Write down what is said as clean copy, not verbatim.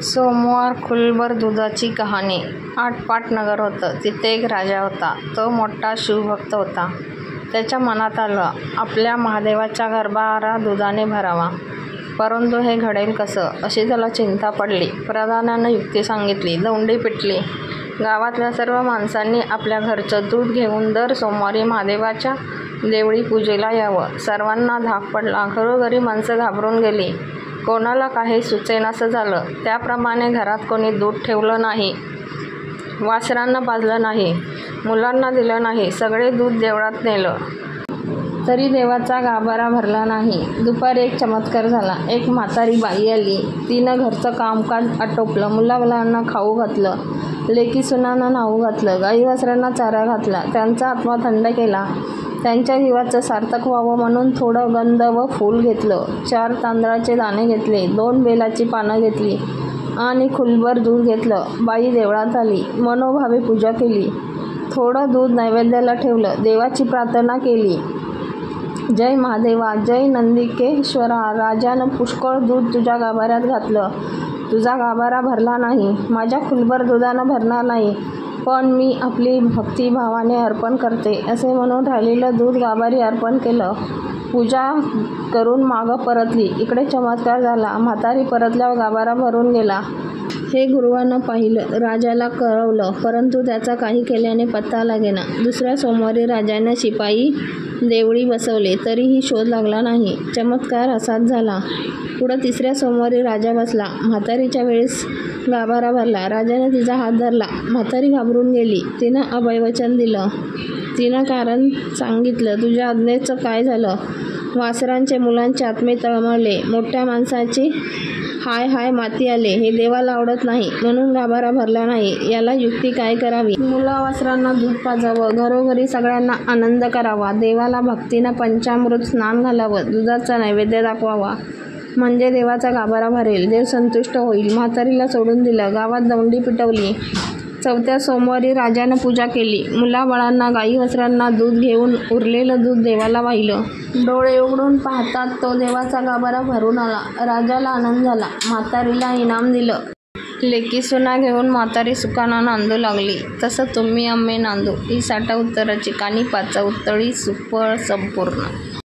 सोमवार खुलभर दुधाची कहाणी. आटपाट नगर होतं. तिथे एक राजा होता. तो मोठा शिवभक्त होता. त्याच्या मनात आलं, आपल्या महादेवाच्या गरबारा दुधाने भरावा. परंतु हे घडेल कसं, अशी त्याला चिंता पडली. प्रधानानं युक्ती सांगितली, दौंडी पिटली. गावातल्या सर्व माणसांनी आपल्या घरचं दूध घेऊन दर सोमवारी महादेवाच्या देवळी पूजेला यावं. सर्वांना धाक पडला. घरोघरी माणसं घाबरून गेली. कोणाला काही सुचेनासं झालं. त्याप्रमाणे घरात कोणी दूध ठेवलं नाही, वासरांना पाजलं नाही, मुलांना दिलं नाही. सगळे दूध देवळात नेलं, तरी देवाचा गाभारा भरला नाही. दुपारी एक चमत्कार झाला. एक म्हातारी बाई आली. तिनं घरचं कामकाज आटोपलं, मुलाबाळांना खाऊ घातलं, लेकी सुनांना न्हाऊ घातलं, गाई वासरांना चारा घातला, त्यांचा आत्मा थंड केला. त्यांच्या जीवाचं सार्थक व्हावं म्हणून थोडं गंध व फूल घेतलं, 4 तांदळाचे दाणे घेतले, 2 बेलाची पानं घेतली आणि खुलभर दूध घेतलं. बाई देवळात आली, मनोभावे पूजा केली, थोडं दूध नैवेद्याला ठेवलं, देवाची प्रार्थना केली. जय महादेवा, जय नंदिकेश्वरा, राजानं पुष्कळ दूध तुझ्या गाभाऱ्यात घातलं. तुझा गाभारा भरला नाही, माझ्या खुलभर दुधानं भरणार नाही, पण मी आपली भक्तिभावाने अर्पण करते, असे म्हणून राहिलेलं दूध गाभारी अर्पण केलं. पूजा करून मागं परतली. इकडे चमत्कार झाला. म्हातारी परतल्यावर गाभारा भरून गेला. हे गुरुवानं पाहिलं, राजाला कळवलं, परंतु त्याचा काही केल्याने पत्ता लागेना. दुसऱ्या सोमवारी राजाने शिपाई देवळी बसवले, तरीही शोध लागला नाही. चमत्कार असाच झाला. पुढं तिसऱ्या सोमवारी राजा बसला. म्हातारीच्या वेळेस गाभारा भरला. राजाने तिचा हात धरला. म्हातारी घाबरून गेली. तिनं अभयवचन दिलं. तिनं कारण सांगितलं, तुझ्या आज्ञेचं काय झालं. वासरांचे, मुलांचे आत्मे तळमळले. मोठ्या माणसाची हाय हाय माती आले. हे देवाला आवडत नाही, म्हणून गाभारा भरला नाही. याला युक्ती काय करावी. मुला वासरांना दूध पाजावं, घरोघरी सगळ्यांना आनंद करावा, देवाला भक्तीनं पंचामृत स्नान घालावं, दुधाचा नैवेद्य दाखवावा, म्हणजे देवाचा गाभारा भरेल, देव संतुष्ट होईल. म्हातारीला सोडून दिलं. गावात दौंडी पिटवली. चौथ्या सोमवारी राजानं पूजा केली. मुलाबाळांना, गाई वासरांना दूध घेऊन उरलेलं दूध देवाला वाहिलं. डोळे उघडून पाहतात तो देवाचा गाभारा भरून आला. राजाला आनंद झाला. म्हातारीला इनाम दिलं. लेकी सुना घेऊन म्हातारी सुखानं नांदू लागली. तसं तुम्ही आम्ही नांदू. ही 60 उत्तराची कहाणी 5 उत्तरी सुफळ संपूर्ण.